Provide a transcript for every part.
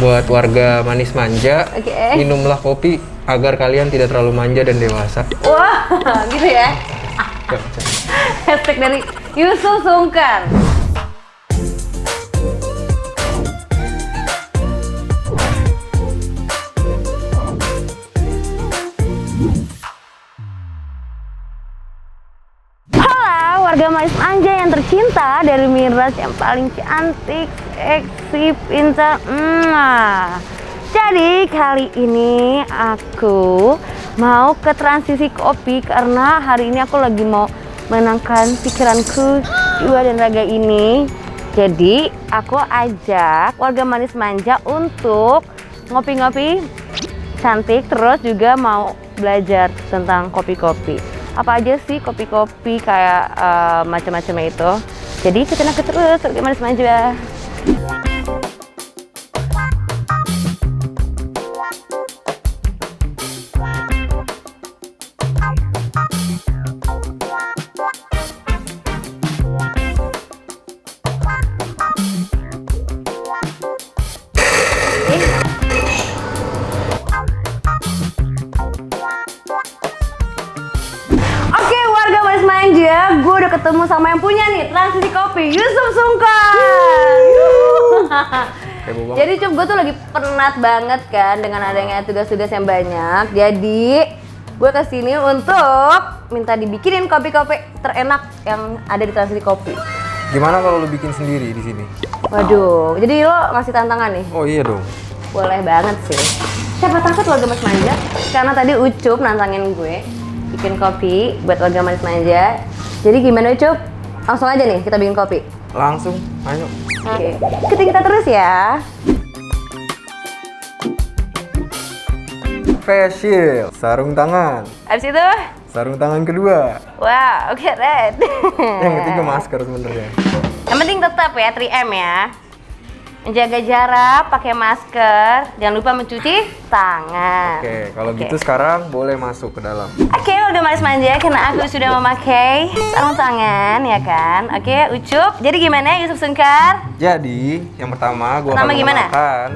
buat warga manis manja, Oke. minumlah kopi agar kalian tidak terlalu manja dan dewasa. Wah, gitu ya. Hashtag dari Yusuf Sungkar. Halo warga manis manja yang tercinta dari Miras yang paling cantik, seksi, pintar. Jadi kali ini aku mau ke transisi kopi karena hari ini aku lagi mau menenangkan pikiranku, jiwa dan raga ini. Jadi aku ajak warga manis manja untuk ngopi-ngopi cantik, terus juga mau belajar tentang kopi-kopi. Apa aja sih kopi-kopi kayak macam-macamnya itu. Jadi ikutin aku terus warga manis manja. Oke warga manis manja, gue udah ketemu sama yang punya nih transisi kopi, Yusuf Sungkar. Jadi Cup, gue tuh lagi penat banget kan dengan adanya tugas-tugas yang banyak. Jadi gue kesini untuk minta dibikinin kopi-kopi terenak yang ada di transisi kopi. Gimana kalau lu bikin sendiri di sini? Waduh, jadi lo ngasih tantangan nih? Oh iya dong. Boleh banget sih. Siapa takut warga manis manja? Karena tadi Ucup nantangin gue bikin kopi buat warga manis manja. Jadi gimana Ucup? Langsung aja nih kita bikin kopi. Langsung, ayo. Oke, ikutin kita terus ya. Facial, sarung tangan. Abis itu, Sarung tangan kedua. wow, oke, red. Yang ketiga masker sebenarnya. Yang penting tetap ya 3M ya. Menjaga jarak, pakai masker, jangan lupa mencuci tangan. Oke, kalau gitu sekarang boleh masuk ke dalam. Oke, udah manis manja karena aku sudah memakai sarung tangan ya kan. Oke, Ucup. Jadi gimana Yusuf Sungkar? Jadi, yang pertama gua Pertama akan gimana? menggunakan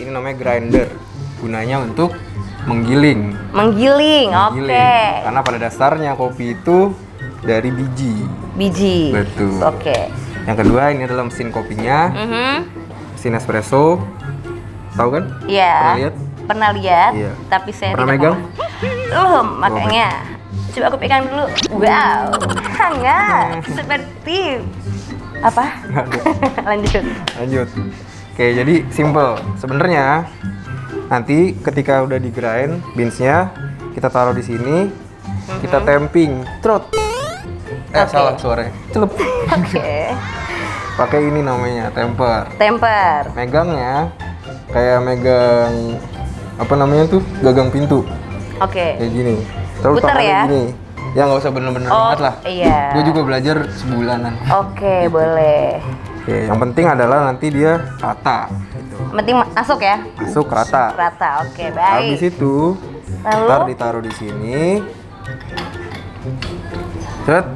ini namanya grinder. Gunanya untuk menggiling. Menggiling, oke. Menggiling. Karena pada dasarnya kopi itu dari biji. Biji. Betul. Oke. Yang kedua ini adalah mesin kopinya, mesin espresso. Tahu kan? Iya. Pernah lihat? Pernah lihat, Iya. tapi saya Pernah tidak megang? belum, makanya. Coba aku pegang dulu. Wow, hangat. Seperti apa? Nggak ada. Lanjut. Lanjut. Oke, jadi simple. Sebenarnya nanti ketika udah di grind beansnya kita taruh di sini, kita tamping, trot. Oke. Salah suaranya. Celup. Oke. Pakai ini namanya temper. Temper. Megangnya kayak megang apa namanya tuh? Gagang pintu. Oke. Kayak gini. Terus Puter tangannya ya? gini. Ya nggak usah bener-bener Oh, banget lah. iya. Gue juga belajar sebulanan. Oke, boleh. Oke, yang penting adalah nanti dia rata. Gitu. Yang penting masuk ya. Masuk rata. Rata. Oke, baik. Habis itu Lalu? ntar ditaruh di sini. Set.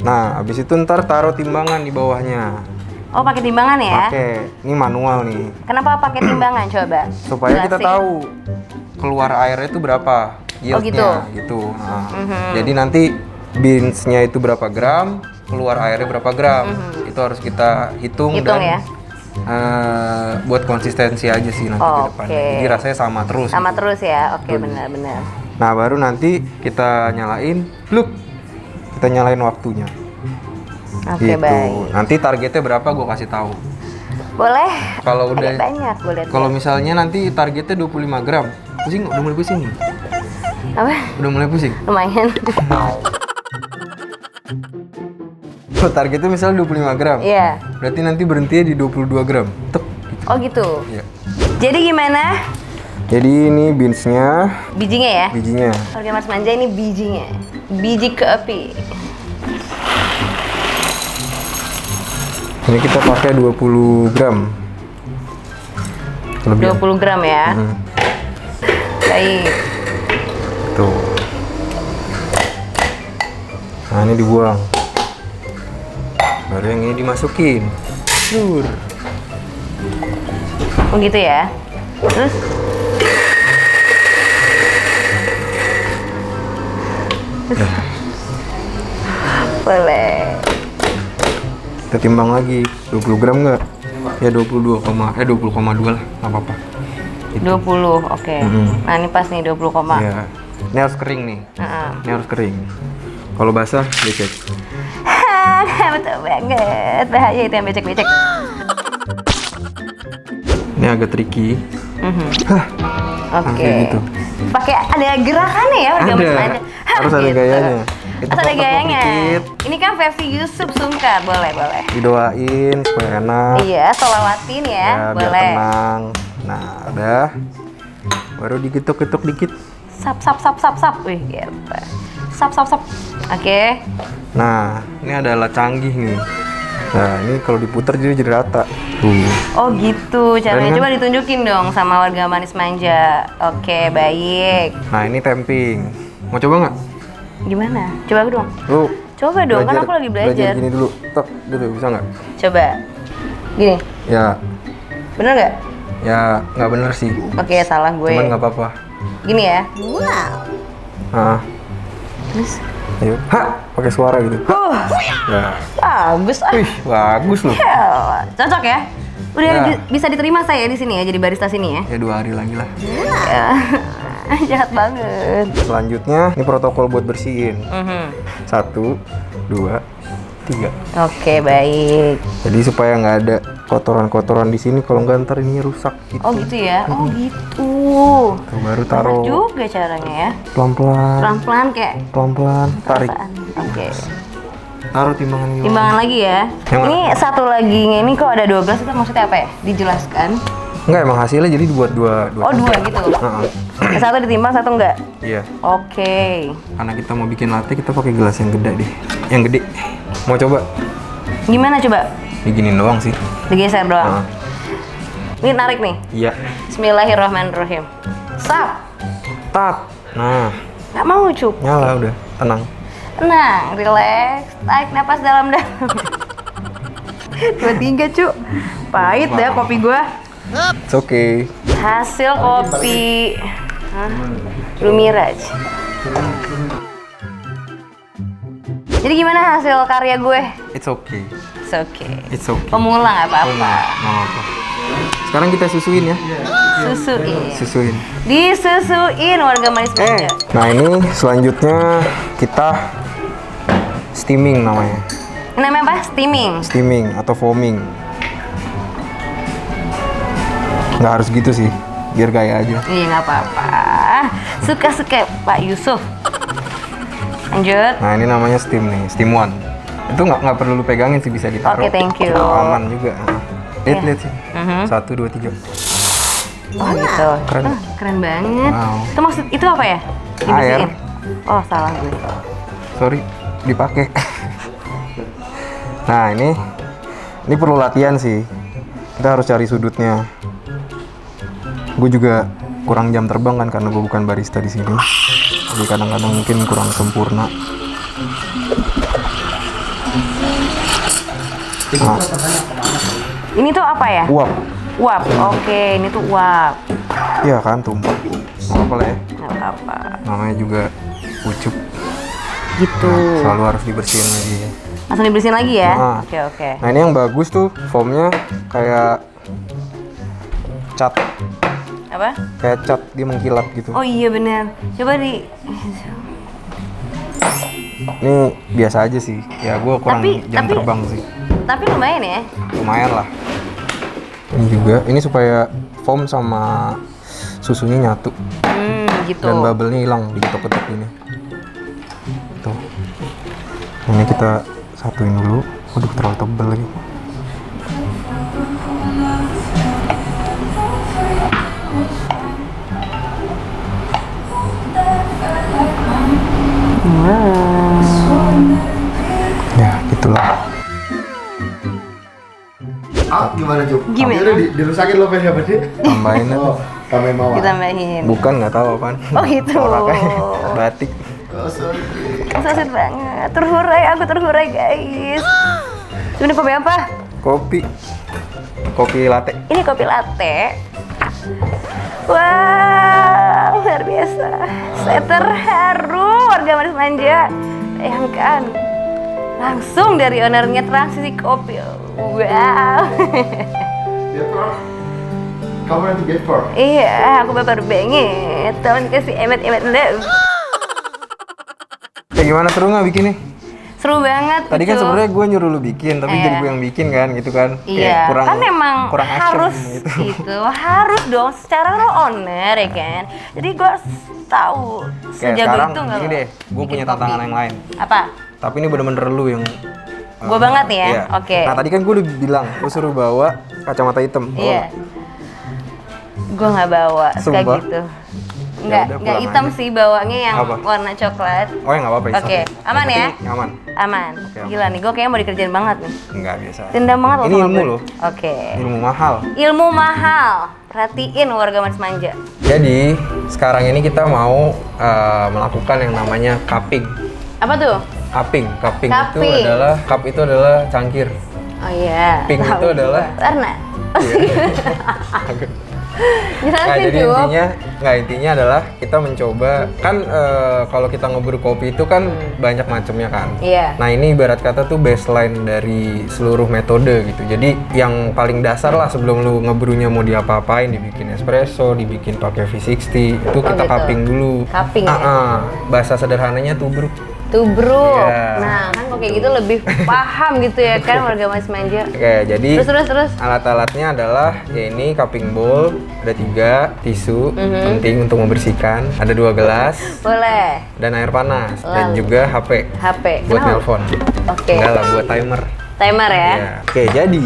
Nah, habis itu ntar taruh timbangan di bawahnya. Oh, pakai timbangan ya? Pakai, ini manual nih. Kenapa pakai timbangan coba? Supaya kita Jelasin. tahu keluar airnya itu berapa yieldnya, gitu. Nah, jadi nanti beansnya itu berapa gram, keluar airnya berapa gram. Itu harus kita hitung Hitung dan ya? buat konsistensi aja sih nanti ke depannya. Oke. Jadi rasanya sama terus. Sama gitu. terus ya? Oke, benar-benar. Nah, baru nanti kita nyalain, look, kita nyalain waktunya. Oke, Gitu. baik. Nanti targetnya berapa gue kasih tahu. Boleh? Kalau udah, Agak banyak, boleh. kalau misalnya nanti targetnya 25 gram, pusing? Udah mulai pusing? Apa? Udah mulai pusing? Lumayan. Kalau targetnya misalnya 25 gram, Iya. berarti nanti berhentinya di 22 gram. Tep. Gitu. Oh gitu. Iya. Jadi gimana? Jadi ini beansnya, Bijinya ya? bijinya. Warga Mas Manja ini bijinya. Biji kopi. Ini kita pakai 20 gram. Lebih. 20 gram ya. Baik. Tuh. Nah, ini dibuang. Baru yang ini dimasukin. Sur. Oh gitu ya. Terus boleh. Kita timbang lagi 20 gram nggak? Ya 20,2 lah, nggak apa-apa. 20, oke. Nah ini pas nih 20, Ya. Ini harus kering nih. Ini harus kering. Kalau basah, becek. Betul banget, bahaya itu yang becek-becek. Ini agak tricky. Oke. Gitu. Pakai ada gerakannya ya, Ada. Harus ada gayanya. Kita Harus ada tepok-tepok gayanya. dikit. Ini kan versi Yusuf Sungkar, boleh. Didoain supaya enak. Iya, solawatin ya, Ya, biar boleh. tenang. Nah, udah. Baru digetuk-getuk dikit. Sap. Wih, gitu. Sap. Oke. Nah, ini ada alat canggih nih. Nah, ini kalau diputar jadi rata. Tuh. Oh gitu caranya. Keren kan? Coba ditunjukin dong sama warga manis manja. Oke, baik. Nah, ini tamping. Mau coba nggak? Gimana? Coba dong. Lu Coba dong, kan aku lagi belajar. gini dulu. Tok, gitu bisa nggak? Coba. Gini. Ya, Bener nggak? ya nggak bener sih. Oke, salah gue. Cuman nggak apa-apa. Gini ya. Nah, Terus. ayo. Pakai suara gitu. Ya. Bagus ah. Wih, bagus loh. Elah, cocok ya? Udah Ya. bisa diterima saya di sini ya, jadi barista sini ya. Ya 2 hari lagi lah. Ya. Jahat banget. Selanjutnya, ini protokol buat bersihin. 1, 2, 3. Oke, baik. Jadi supaya nggak ada kotoran-kotoran di sini, kalau nggak ntar ininya rusak. Gitu. Oh gitu ya? Oh gitu. Tuh, baru Bener taruh juga caranya ya. pelan-pelan, Pelan-pelan kayak pelan-pelan, tarik. perasaan. Oke. Taruh timbangan ini. Timbangan lagi ya. Yang Ini satu lagi, ini kok ada 12 itu maksudnya apa ya? Dijelaskan. Enggak, emang hasilnya jadi dibuat dua. Oh, 2 gitu. Heeh. Satu ditimbang, satu enggak. Iya. Oke. Karena kita mau bikin latte, kita pakai gelas yang gede deh. Yang gede. Mau coba? Gimana coba? Diginin doang sih. Digeser doang. Heeh. Ini narik nih. Iya. Bismillahirrahmanirrahim. Sap. Tat. Nah, Nggak mau cuk. nyala udah. Tenang. Tenang, relax, tarik napas dalam-dalam. 2, 3 cuk. Pahit dah kopi gua. It's okay. Hasil kopi Lumiraj. Jadi gimana hasil karya gue? It's okay. It's okay. It's okay. Pemula nggak apa-apa. Nggak apa. Sekarang kita susuin ya. Susuin. Susuin. Disusuin warga manis manja. Nah ini selanjutnya kita steaming namanya. Ini namanya apa? Steaming. Steaming atau foaming. Nggak harus gitu sih, biar gaya aja. Iya nggak apa-apa. Suka-suka Pak Yusuf. Lanjut. Nah ini namanya steam nih, steam one. Itu nggak perlu lu pegangin sih, bisa ditaruh. Oke, thank you. Aman juga. Lihat sih. 1, 2, 3. Oh gitu. Keren. Keren banget. Wow. Itu maksud itu apa ya? Dibersihin. Air. Oh salah gue. Sorry, dipakai. Nah ini perlu latihan sih. Kita harus cari sudutnya. Gue juga kurang jam terbang kan karena gue bukan barista di sini. Jadi kadang-kadang mungkin kurang sempurna. Nah, Ini tuh apa ya? uap. Uap. Oke, ini tuh uap. Iya kan, tumpah. Nggak apa-apa lah ya. Nggak apa-apa. Namanya juga ucup. Gitu. Selalu harus dibersihin lagi. Langsung dibersihin lagi ya? Nah. Oke. Nah ini yang bagus tuh, foamnya kayak cat. Apa? Kayak cat, dia mengkilap gitu. Oh iya bener. Coba di. Ini biasa aja sih. Ya gue kurang jam terbang sih. Tapi lumayan ya. Lumayan lah. Ini juga, ini supaya foam sama susunya nyatu. Gitu. Dan bubble-nya hilang, diketok-ketok ini. Tuh. Ini kita satuin dulu. Waduh, terlalu tebal lagi. Ya, gitulah. Gimana Cuk? Gimana? Udah dirusakin lo apa sih? Tambahin aja. Oh, tambahin mawar. Ditambahin. Bukan, nggak tahu apaan. Oh gitu. Kayak batik. Oh, sorry. Susit banget. Terhurai, aku terhurai guys. Ini kopi apa? Kopi. Kopi latte. Ini kopi latte. Wow, luar biasa. Saya terharu warga Manis Manja. Bayangkan, langsung dari ownernya Transisi Kopi. Wow. Get for? Kamu nanti get for? Iya, aku baper banget. Teman kasih emet-emet love. Kayak gimana, seru nggak bikinnya? Seru banget. Tadi kan Ucup. sebenarnya gue nyuruh lu bikin, tapi jadi gue yang bikin kan, gitu kan? Iya, Kayak kan memang kurang action harus gitu. itu, harus dong secara lo owner ya kan. Jadi gue harus tahu Kayak sejago sekarang itu nggak gini lo deh, gue bikin punya kopi? tantangan yang lain. Apa? Tapi ini bener-bener lu yang Gua banget nih ya? iya. Oke. Nah tadi kan gue udah bilang, gue suruh bawa kacamata hitam. Bawa Iya. nggak? Gue nggak bawa kayak Sumpah? gitu. udah, Nggak pulang hitam aja. sih, bawanya yang Apa? warna coklat. Oh ya nggak apa-apa. it's Oke, okay. aman Yang ya? penting Aman. Aman. Oke, Gila nih, gue kayaknya mau dikerjain banget nih. Enggak biasa. Dendam banget loh Ini sama ilmu gue. loh. Oke. Ilmu mahal. Ilmu mahal. Perhatiin warga Manis Manja. Jadi sekarang ini kita mau melakukan yang namanya cupping. Apa tuh? Cupping itu Cupping. adalah cup itu adalah cangkir. Oh iya. Pink tahu itu adalah- gua. Warna. Nah, Jelasin jadi Cup. intinya adalah kita mencoba kan kalau kita ngebrew kopi itu kan banyak macamnya kan. Iya. Nah ini ibarat kata tuh baseline dari seluruh metode gitu. Jadi yang paling dasar lah sebelum lu ngebrewnya mau diapa-apain, dibikin espresso, dibikin pakai V60 itu kita gitu. cupping dulu. Cupping ya? Bahasa sederhananya tubruk. Tubruk. Iya. Nah, kan kok kayak gitu lebih paham gitu ya kan warga Manis Manja. Oke, jadi Terus. alat-alatnya adalah ya ini cupping bowl, ada 3 tisu penting untuk membersihkan, ada 2 gelas Boleh. dan air panas dan Lalu? juga HP HP. buat Kenapa? nelpon. Oke. Enggak lah, buat timer. Timer ya. Ya. Oke, jadi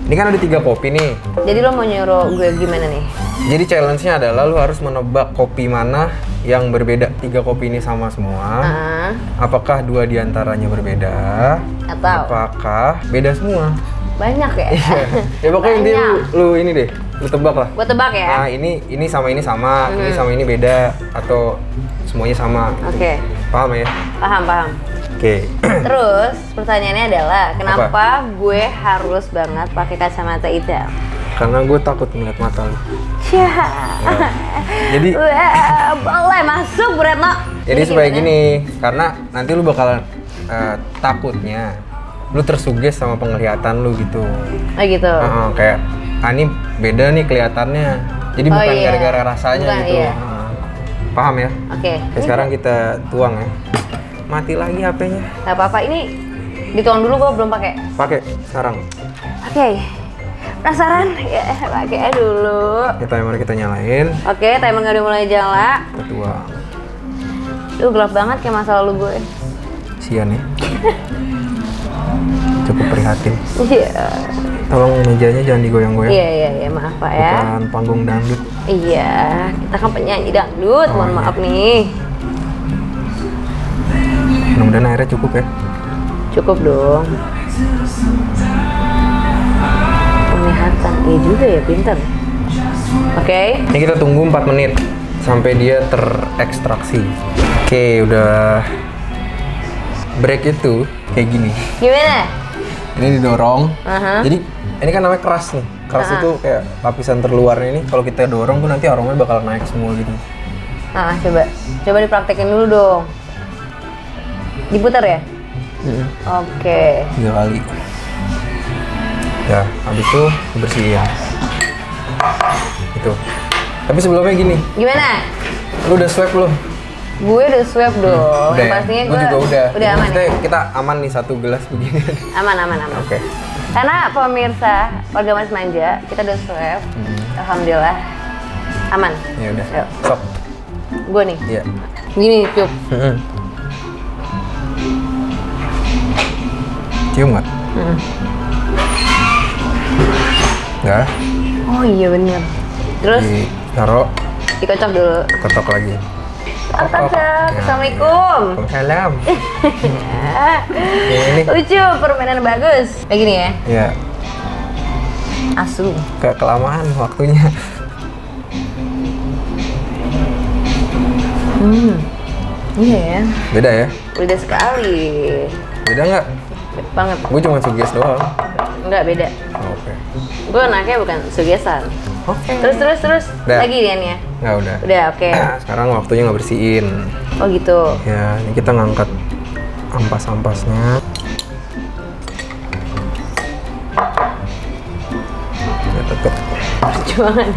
ini kan ada 3 kopi nih. Jadi lo mau nyuruh gue gimana nih? Jadi challenge-nya adalah lu harus menebak kopi mana yang berbeda. 3 kopi ini sama semua. Ah, Apakah 2 diantaranya berbeda? atau Apakah beda semua? banyak ya? Ya pokoknya intinya Banyak. lu ini deh, lu tebak lah. Gue tebak ya. Nah ini sama ini sama, ini sama ini beda atau semuanya sama. Oke. Paham ya? Paham. Oke. Terus pertanyaannya adalah kenapa gue harus banget pakai kacamata hitam? Karena gue takut ngeliat mata lu. Ya. Jadi Wah, boleh masuk Retno. jadi supaya gimana? gini, karena nanti lu bakalan takutnya lu tersuges sama penglihatan lu gitu. Oh gitu. Kayak ini beda nih kelihatannya. Jadi Oh, bukan iya. gara-gara rasanya Bukan, gitu. iya. Paham ya? Oke. Oke, sekarang kita tuang ya. Mati lagi HP-nya. Gak apa-apa, ini dituang dulu, gue belum pakai. Pakai sekarang. Oke. Penasaran? Ya, pakai dulu. Ya, timer kita nyalain. Oke, timer udah mulai nyala. Kita tuang. Duh, gelap banget kayak masa lalu gue. Sian ya. Cukup prihatin. Iya. Tolong mejanya jangan digoyang-goyang. Iya, maaf Pak ya. Bukan panggung dangdut. Iya, kita kan penyanyi dangdut, mohon iya. maaf nih. Mudah-mudahan airnya cukup ya. Cukup dong. Penglihatan, iya juga ya, pinter. Oke. Ini kita tunggu 4 menit sampai dia terekstraksi. Oke, udah break itu kayak gini. Gimana? Ini didorong. Aha. Jadi ini kan namanya keras nih. Keras itu kayak lapisan terluarnya ini. Kalau kita dorong tuh nanti aromanya bakal naik semua gitu. Nah, coba dipraktekin dulu dong. Diputar ya? Oke. 3 kali. Ya, habis itu dibersihin. Itu. Tapi sebelumnya gini, Gimana? lu udah swab belum? Gue udah swab dong. Udah ya? Pastinya Gue juga udah. Udah aman Maksudnya ya? kita aman nih 1 gelas begini. Aman. Oke. Karena pemirsa warga Manis Manja, kita udah swab. Alhamdulillah. Aman. Ya udah. Yuk. Sok. Gue nih. Iya. Gini, Cup. Cium nggak? Nggak. Oh iya bener. Terus Ditaruh, dikocok dulu. ketok lagi. Kocok. Ya, Assalamualaikum. Waalaikumsalam. Ini. Lucu, permainan bagus. Kayak gini ya. Ya, Asu. kelamaan waktunya. Iya ya. Beda ya? Beda sekali. Beda nggak? Beda banget. Gue cuma suges doang. Enggak beda. Oke. Gue anaknya bukan sugesan. Oke. Terus. Udah. Lagi ya nih ya. Nggak udah. Udah, oke. Sekarang waktunya ngebersihin. Oh gitu. Ya, ini kita ngangkat ampas-ampasnya. Ya, tetep. Perjuangan.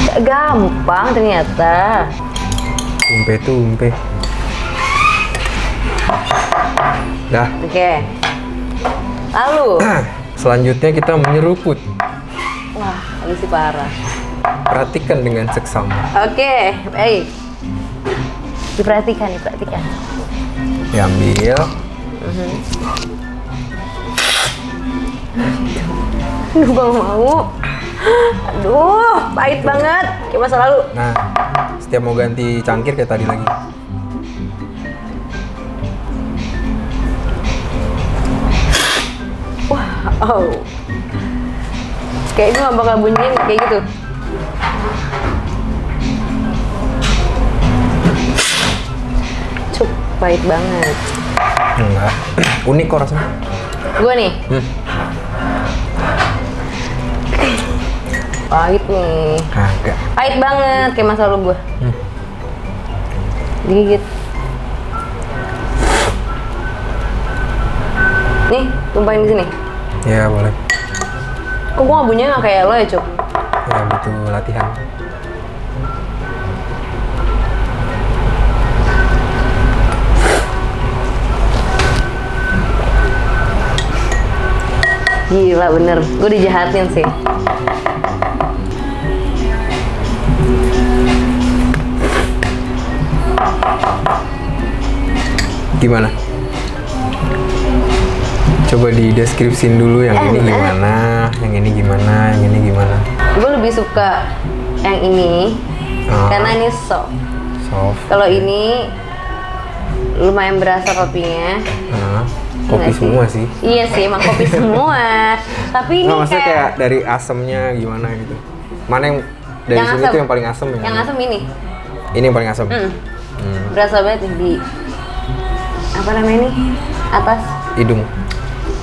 Gak gampang ternyata. Tumpe. Dah. Oke. Lalu. Selanjutnya kita menyeruput. Wah, ini sih parah. Perhatikan dengan seksama. Oke, baik. Diperhatikan. Diambil. Aduh, gak mau. Aduh, pahit banget. Kayak masa lalu. Nah, setiap mau ganti cangkir kayak tadi lagi. Oh. Kayak gue gak bakal bunyiin kayak gitu. Cuk, pahit banget. Enggak. Unik kok rasanya. Gue nih. Pahit nih. Agak. Pahit banget kayak masa lalu gue. Digigit. Nih, tumpahin di sini. Ya, boleh. Kok gue gak bunyinya gak kayak lo ya, Cuk? Ya, butuh latihan. Gila bener, gue dijahatin sih. Gimana? Coba dideskripsiin dulu yang ini gimana, yang ini gimana, yang ini gimana. Gue lebih suka yang ini karena ini soft. Soft. Kalau ini lumayan berasa kopinya. Kopi Nggak sih? semua sih. Iya sih, emang kopi semua. Tapi ini Nggak, maksudnya kayak kayak dari asemnya gimana gitu. Mana yang dari Yang sini asem. tuh yang paling asem yang asam ini. Ini yang paling asem. Berasa banget nih di apa namanya ini? Atas. Hidung.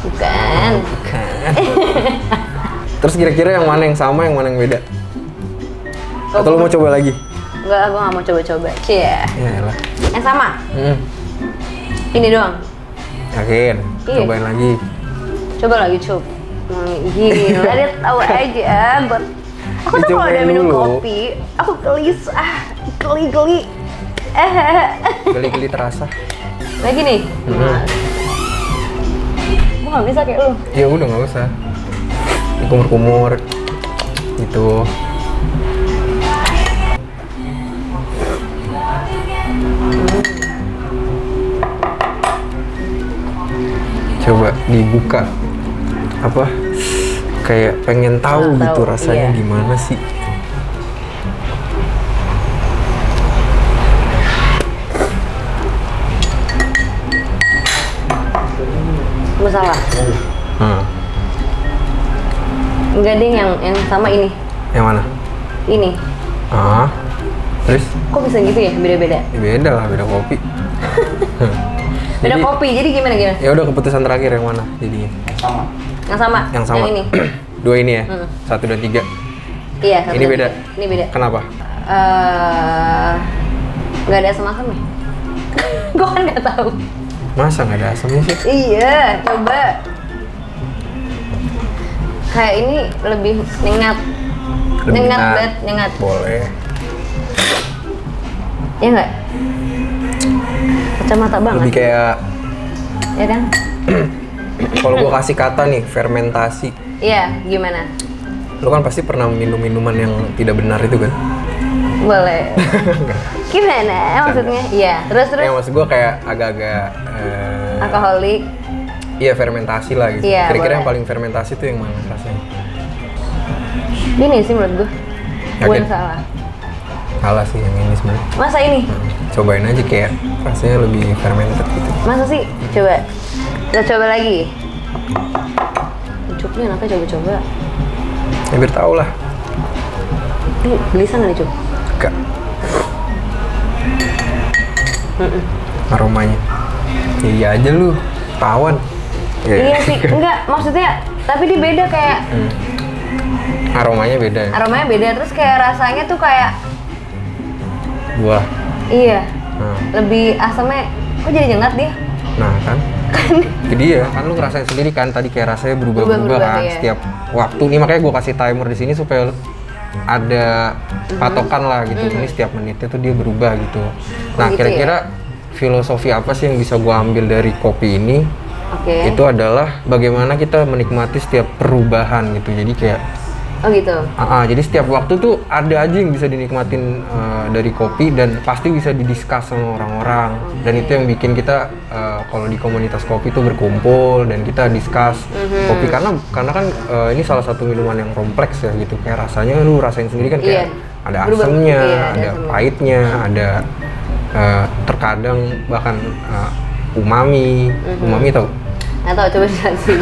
Bukan. Bukan. Terus kira-kira yang mana yang sama, yang mana yang beda? Atau lu mau coba lagi? Enggak, gue gak mau coba-coba. Cie. Ya elah. Yang sama. Ini doang. Yakin? Iya. Cobain lagi. Coba lagi, Cuk. Gila, dia tahu aja. Aku tuh kalau udah Dicobain minum dulu. kopi, aku geli. Geli-geli terasa. Lagi nih. Gue gak bisa kayak lu. Ya udah nggak usah. Kumur-kumur. Gitu. Coba dibuka. Apa? Kayak pengen tahu Tahu, gitu rasanya iya. gimana sih. Gue salah. Enggak ding, yang sama ini. Yang mana? Ini. Terus? Kok bisa gitu ya? Beda-beda. Ya beda lah, beda kopi. Beda Jadi- kopi, jadi gimana? Ya udah, keputusan terakhir yang mana jadinya? Yang sama? Yang sama. Yang ini? Dua ini ya? 1 dan 3. Iya, satu Ini dan beda? tiga. Ini beda. Kenapa? Nggak ada asam-asam ya? Gue kan nggak tahu. Masa nggak ada asamnya sih? Iya, coba. Kayak ini lebih nyengat. Lebih Nyengat enak. banget, nyengat. Boleh. Ya nggak? Kacamata banget. Lebih kayak Ya kan? kalau gua kasih kata nih, fermentasi. Iya, gimana? Lu kan pasti pernah minum minuman yang tidak benar itu kan? Boleh. Gimana maksudnya? Iya, terus. Yang maksud gua kayak agak-agak Alkoholik. iya, fermentasi lah gitu. Iya, Kira-kira boleh. yang paling fermentasi tuh yang mana rasanya? Ini sih menurut gue. Gue Yakin? yang salah. Salah sih yang ini sebenarnya. Masa ini? Cobain aja kayak rasanya lebih fermented gitu. Masa sih? Coba. Kita coba lagi. Cuknya anaknya coba-coba. Ya biar tau lah. Ini gelisah nggak nih, Cuk? Enggak. Aromanya. Iya aja lu, tawan. Iya sih, enggak maksudnya, tapi dia beda kayak Aromanya beda ya? aromanya beda, terus kayak rasanya tuh kayak Buah. iya, Nah, lebih asamnya, kok jadi nyengat dia? nah kan? Itu dia, kan lu ngerasain sendiri kan tadi kayak rasanya berubah-berubah Berubah-berubah, kan iya. setiap waktu. Nih makanya gue kasih timer di sini supaya ada patokan lah gitu. Ini setiap menitnya tuh dia berubah gitu. Nah, gitu kira-kira filosofi apa sih yang bisa gue ambil dari kopi ini? Oke. Itu adalah bagaimana kita menikmati setiap perubahan gitu. Jadi kayak Oh gitu. jadi setiap waktu tuh ada aja yang bisa dinikmatin dari kopi dan pasti bisa didiskus sama orang-orang. Dan itu yang bikin kita kalau di komunitas kopi tuh berkumpul dan kita diskus kopi karena kan ini salah satu minuman yang kompleks ya gitu. Kayak rasanya lu rasain sendiri kan kayak ada Berubah. asamnya, Iya, ada ada asamnya. pahitnya, ada terkadang bahkan umami. Umami tau? Nggak tahu, coba jelasin.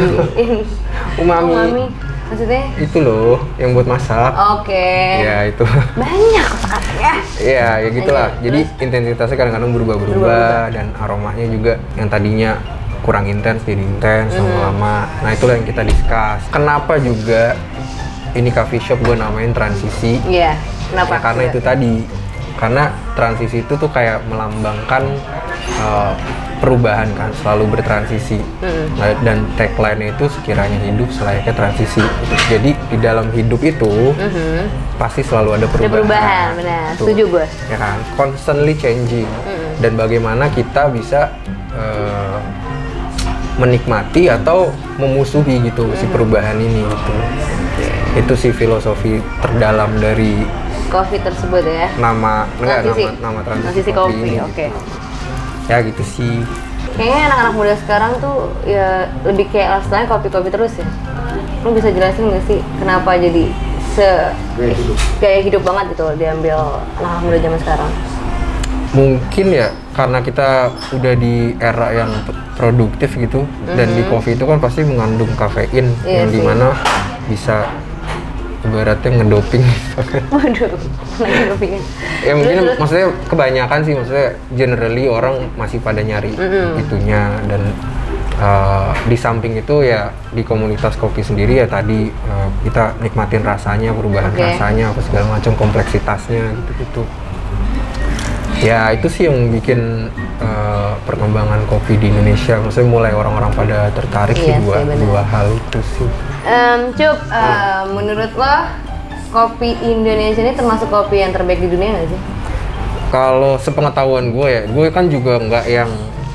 Umami. Umami, maksudnya? Itu loh yang buat masak. Oke. Ya itu. Banyak kata-katanya. Iya, ya gitulah. Lanjut, Jadi intensitasnya kadang-kadang berubah-berubah dan aromanya juga yang tadinya kurang intens jadi intens lama-lama. Nah, itulah yang kita discuss. Kenapa juga ini coffee shop gue namain transisi? Iya. Kenapa? Ya, karena itu tadi. Karena transisi itu tuh kayak melambangkan perubahan kan, selalu bertransisi. Nah, dan tagline-nya itu sekiranya hidup selayaknya transisi. Gitu. Jadi di dalam hidup itu pasti selalu ada Ada perubahan. perubahan, benar. Tuh. Setuju gue. Ya kan, constantly changing. Dan bagaimana kita bisa menikmati atau memusuhi gitu si perubahan ini gitu. Itu sih filosofi terdalam dari Coffee tersebut ya. nama Transisi. nama Transisi kopi kopi, ini oke. gitu. Ya gitu sih. Kayaknya anak-anak muda sekarang tuh ya lebih kayak lifestyle kopi-kopi terus ya. Lu bisa jelasin nggak sih kenapa jadi gaya hidup banget gitu diambil anak muda zaman sekarang? Mungkin ya karena kita udah di era yang produktif gitu dan di kopi itu kan pasti mengandung kafein Iya yang sih. dimana bisa ibaratnya ngedoping gitu kan. Waduh, lagi kepingin. Ya mungkin maksudnya kebanyakan sih, maksudnya generally orang masih pada nyari itunya dan di samping itu ya di komunitas kopi sendiri ya tadi kita nikmatin rasanya, perubahan Oke. rasanya, apa segala macam kompleksitasnya gitu-gitu. Ya itu sih yang bikin perkembangan kopi di Indonesia, maksudnya mulai orang-orang pada tertarik Iya sih sih, benar. dua hal itu sih. Cup, menurut lo kopi Indonesia ini termasuk kopi yang terbaik di dunia nggak sih? Kalau sepengetahuan gue ya, gue kan juga nggak yang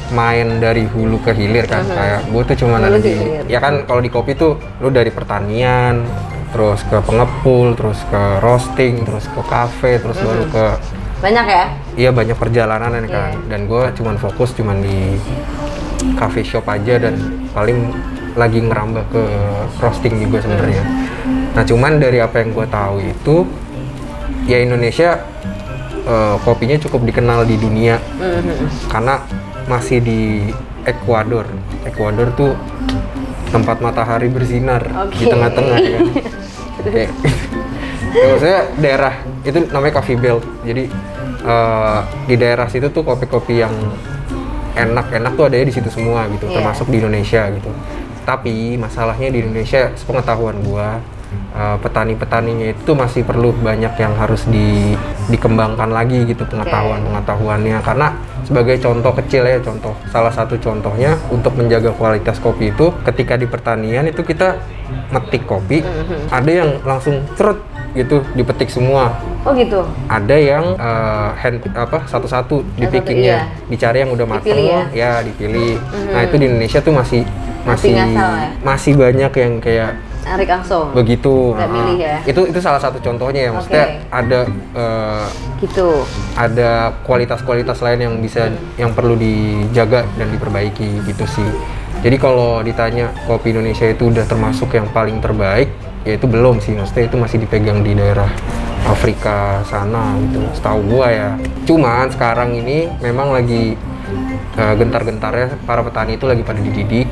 main dari hulu ke hilir kan, kayak gue tuh cuma Hulu ada ke di, hilir. ya kan kalau di kopi tuh lu dari pertanian, terus ke pengepul, terus ke roasting, terus ke kafe, terus baru ke, Banyak ya? iya banyak perjalanan kan, Iya. dan gue cuman fokus cuman di coffee shop aja dan paling lagi ngerambah ke roasting juga sebenarnya. Nah cuman dari apa yang gue tahu itu, ya Indonesia kopinya cukup dikenal di dunia karena masih di Ekuador. Ekuador tuh tempat matahari bersinar Oke. di tengah-tengah ya. Kayak- ya, maksudnya daerah itu namanya Coffee Belt. Jadi di daerah situ tuh kopi-kopi yang enak-enak tuh adanya di situ semua gitu, Iya. termasuk di Indonesia gitu. Tapi masalahnya di Indonesia, sepengetahuan gua, petani-petaninya itu masih perlu banyak yang harus dikembangkan lagi gitu pengetahuannya. Karena sebagai contoh kecil ya, salah satu contohnya untuk menjaga kualitas kopi itu, ketika di pertanian itu kita metik kopi, ada yang langsung cerut gitu dipetik semua. Oh gitu? Ada yang satu-satu dipikingnya, dicari yang udah mateng, Dipilih ya dipilih. Nah itu di Indonesia tuh masih ngasal ya? masih banyak yang kayak Arik langsung? begitu. Nggak milih ya? Itu salah satu contohnya ya, maksudnya ada Gitu. ada kualitas-kualitas lain yang bisa yang perlu dijaga dan diperbaiki gitu sih. Jadi kalau ditanya kopi Indonesia itu udah termasuk yang paling terbaik, ya itu belum sih, maksudnya itu masih dipegang di daerah Afrika sana gitu, setahu gua ya. Cuman sekarang ini memang lagi gentar-gentarnya para petani itu lagi pada dididik.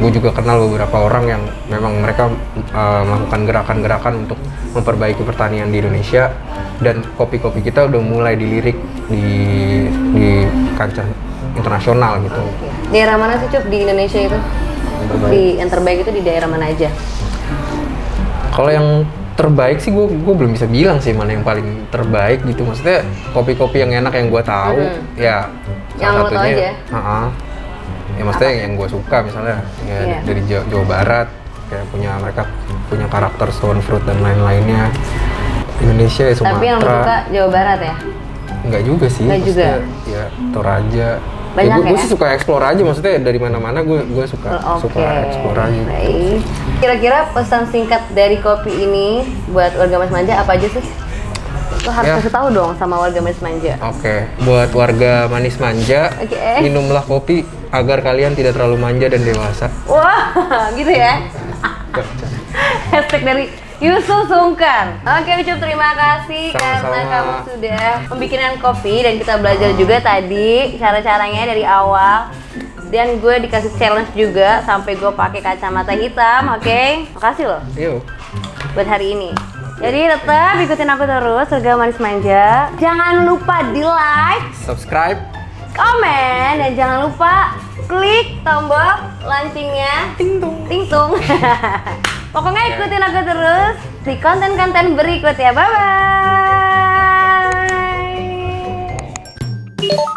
Gue juga kenal beberapa orang yang memang mereka melakukan gerakan-gerakan untuk memperbaiki pertanian di Indonesia, dan kopi-kopi kita udah mulai dilirik di kancah internasional gitu. Daerah mana sih Cup di Indonesia itu? Yang terbaik itu di daerah mana aja? Kalau yang terbaik sih gue belum bisa bilang sih mana yang paling terbaik gitu. Maksudnya kopi-kopi yang enak yang gue tahu ya Yang salah lo tahu satunya. aja? Ya maksudnya yang gue suka misalnya ya Iya. dari Jawa Barat kayak mereka punya karakter stone fruit dan lain-lainnya. Indonesia ya Sumatera. Tapi yang lo suka Jawa Barat ya? Enggak juga sih. Enggak juga? Maksudnya, ya Toraja. Banyak Gue ya? sih suka explore aja, maksudnya dari mana-mana gue suka Oke. explore aja. Baik. Kira-kira pesan singkat dari kopi ini buat warga Manis Manja apa aja sih? Lo harus Ya. kasih tahu dong sama warga Manis Manja. Oke, buat warga Manis Manja, Oke. minumlah kopi agar kalian tidak terlalu manja dan dewasa. Wah, gitu ya? Hashtag dari Yusuf Sungkar. Oke, Ucup, terima kasih karena Sama-sama. kamu sudah membikinkan kopi dan kita belajar juga tadi cara-caranya dari awal. Dan gue dikasih challenge juga sampai gue pakai kacamata hitam, oke? Makasih loh Yuk. buat hari ini. Jadi tetap ikutin aku terus, Warga Manis Manja. Jangan lupa di like, Subscribe. komen, dan jangan lupa klik tombol loncengnya. Ting tung. Pokoknya ikutin aku terus di konten-konten berikut ya. Bye bye.